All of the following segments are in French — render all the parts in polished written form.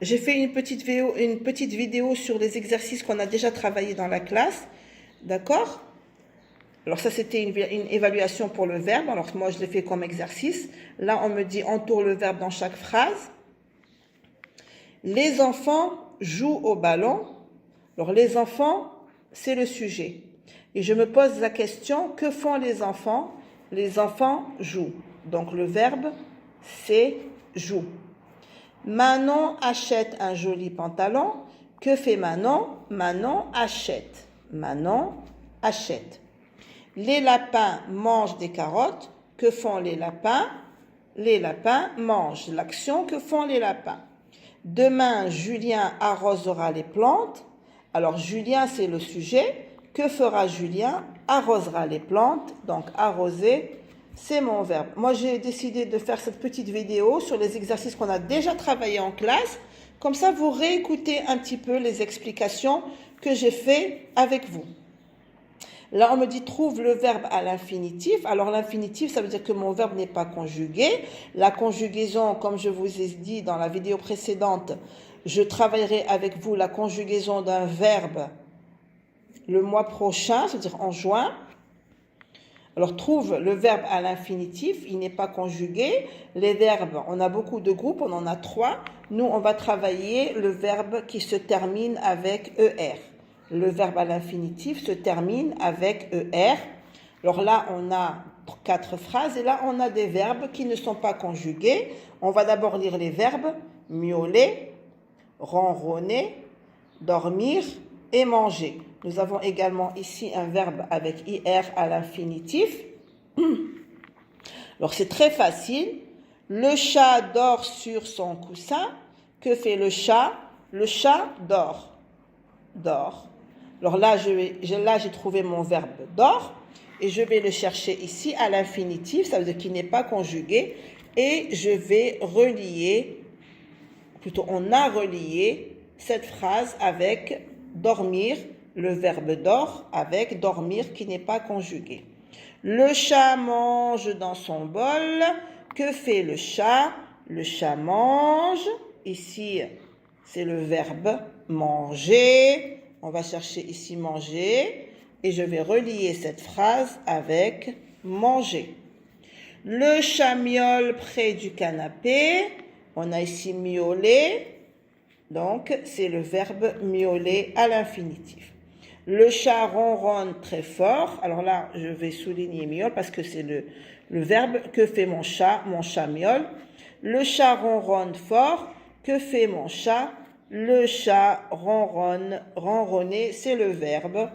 J'ai fait une petite vidéo sur les exercices qu'on a déjà travaillé dans la classe. D'accord? Alors ça, c'était une évaluation pour le verbe. Alors moi, je l'ai fait comme exercice. Là, on me dit entoure le verbe dans chaque phrase. Les enfants jouent au ballon. Alors les enfants, c'est le sujet. Et je me pose la question, que font les enfants? Les enfants jouent. Donc le verbe, c'est joue. Manon achète un joli pantalon. Que fait Manon? Manon achète. Manon achète. Les lapins mangent des carottes. Que font les lapins? Les lapins mangent. L'action, que font les lapins? Demain, Julien arrosera les plantes. Alors, Julien, c'est le sujet. Que fera Julien? Arrosera les plantes. Donc, arroser, c'est mon verbe. Moi, j'ai décidé de faire cette petite vidéo sur les exercices qu'on a déjà travaillés en classe. Comme ça, vous réécoutez un petit peu les explications que j'ai fait avec vous. Là, on me dit trouve le verbe à l'infinitif. Alors, l'infinitif, ça veut dire que mon verbe n'est pas conjugué. La conjugaison, comme je vous ai dit dans la vidéo précédente, je travaillerai avec vous la conjugaison d'un verbe le mois prochain, c'est-à-dire en juin. Alors, trouve le verbe à l'infinitif, il n'est pas conjugué. Les verbes, on a beaucoup de groupes, on en a 3. Nous, on va travailler le verbe qui se termine avec ER. Le verbe à l'infinitif se termine avec ER. Alors là, on a 4 phrases et là, on a des verbes qui ne sont pas conjugués. On va d'abord lire les verbes miauler, ronronner, dormir et manger. Nous avons également ici un verbe avec IR à l'infinitif. Alors c'est très facile. Le chat dort sur son coussin. Que fait le chat? Le chat dort. Dort. Alors là, j'ai trouvé mon verbe dort et je vais le chercher ici à l'infinitif, ça veut dire qu'il n'est pas conjugué et je vais relier, plutôt on a relié cette phrase avec dormir, le verbe dort avec dormir qui n'est pas conjugué. Le chat mange dans son bol. Que fait le chat? Le chat mange. Ici, c'est le verbe manger. On va chercher ici manger et je vais relier cette phrase avec manger. Le chat miaule près du canapé. On a ici miauler. Donc, c'est le verbe miauler à l'infinitif. Le chat ronronne très fort. Alors là, je vais souligner miaule parce que c'est le verbe. Que fait mon chat? Mon chat miaule. Le chat ronronne fort. Que fait mon chat? Le chat ronronne. Ronronner, c'est le verbe.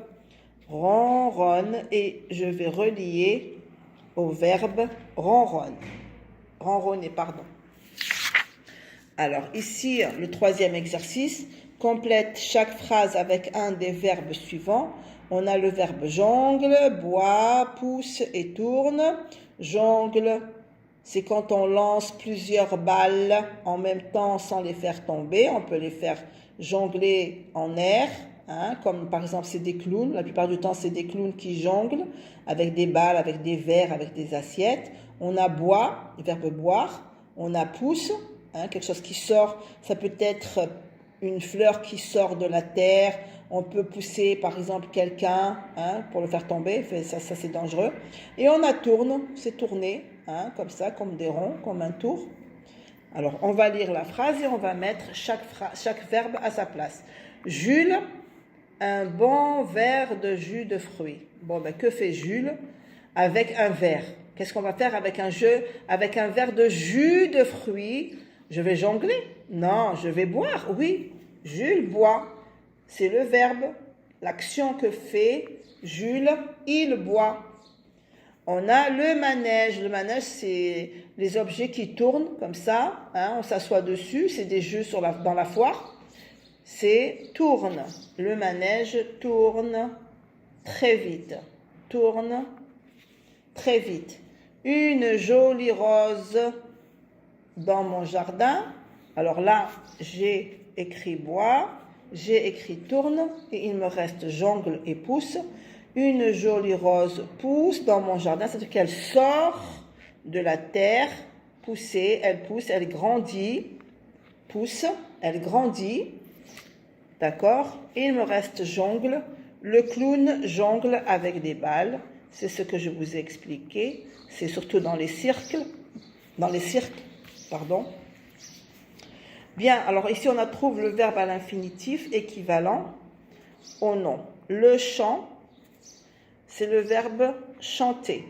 Ronronne et je vais relier au verbe ronronne. Ronronner, pardon. Alors ici, le 3e exercice, complète chaque phrase avec un des verbes suivants. On a le verbe jongle, boit, pousse et tourne. Jongle, c'est quand on lance plusieurs balles en même temps sans les faire tomber. On peut les faire jongler en air, comme par exemple c'est des clowns. La plupart du temps, c'est des clowns qui jonglent avec des balles, avec des verres, avec des assiettes. On a boit, le verbe boire. On a pousse. Quelque chose qui sort, ça peut être une fleur qui sort de la terre, on peut pousser par exemple quelqu'un pour le faire tomber, ça c'est dangereux. Et on a tourne, c'est tourner, comme ça, comme des ronds, comme un tour. Alors on va lire la phrase et on va mettre chaque verbe à sa place. Jules, un bon verre de jus de fruits. Bon, ben que fait Jules avec un verre? Qu'est-ce qu'on va faire avec un verre de jus de fruits? Je vais jongler? Non, je vais boire, oui. Jules boit. C'est le verbe, l'action que fait Jules, il boit. On a le manège. Le manège, c'est les objets qui tournent comme ça. On s'assoit dessus. C'est des jeux dans la foire. C'est tourne. Le manège tourne très vite. Tourne très vite. Une jolie rose dans mon jardin. Alors là, j'ai écrit bois, j'ai écrit tourne et il me reste jongle et pousse. Une jolie rose pousse dans mon jardin, c'est-à-dire qu'elle sort de la terre, poussée, elle pousse, elle grandit. pousse, elle grandit. D'accord? Il me reste jongle. Le clown jongle avec des balles. C'est ce que je vous ai expliqué. C'est surtout dans les cirques. Pardon. Bien, alors ici on trouve le verbe à l'infinitif équivalent au nom. Le chant, c'est le verbe chanter.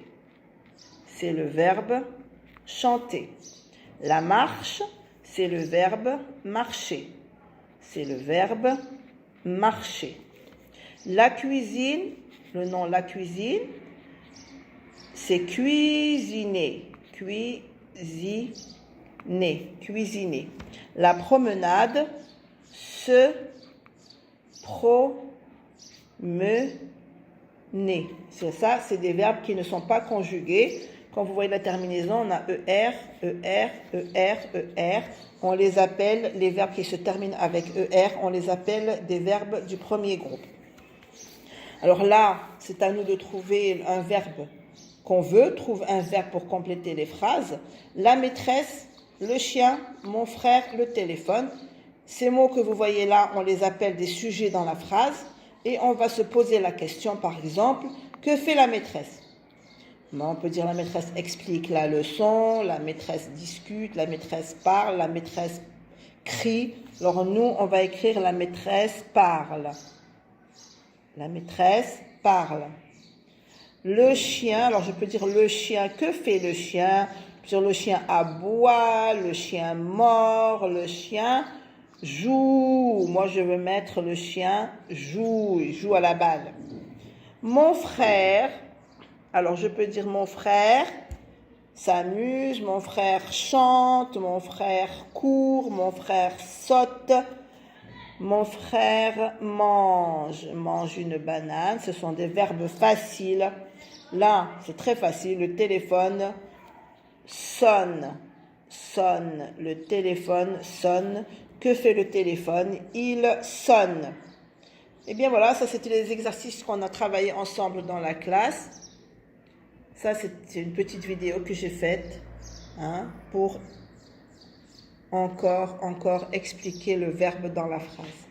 C'est le verbe chanter. La marche, c'est le verbe marcher. C'est le verbe marcher. La cuisine, le nom la cuisine, c'est cuisiner. Cuisiner. La promenade, se promener. C'est ça, c'est des verbes qui ne sont pas conjugués. Quand vous voyez la terminaison, on a ER, ER, ER, ER. On les appelle, les verbes qui se terminent avec ER, on les appelle des verbes du premier groupe. Alors là, c'est à nous de trouver un verbe qu'on veut. Trouve un verbe pour compléter les phrases. La maîtresse, le chien, mon frère, le téléphone. Ces mots que vous voyez là, on les appelle des sujets dans la phrase. Et on va se poser la question, par exemple, que fait la maîtresse? On peut dire la maîtresse explique la leçon, la maîtresse discute, la maîtresse parle, la maîtresse crie. Alors nous, on va écrire la maîtresse parle. La maîtresse parle. Le chien, alors je peux dire le chien, que fait le chien? Je peux dire le chien aboie, le chien mord, le chien joue. Moi, je veux mettre le chien joue, il joue à la balle. Mon frère, alors je peux dire mon frère s'amuse, mon frère chante, mon frère court, mon frère saute, mon frère mange une banane. Ce sont des verbes faciles. Là, c'est très facile. Le téléphone sonne, le téléphone sonne. Que fait le téléphone? Il sonne. Et bien voilà, ça c'était les exercices qu'on a travaillé ensemble dans la classe. Ça c'est une petite vidéo que j'ai faite pour encore expliquer le verbe dans la phrase.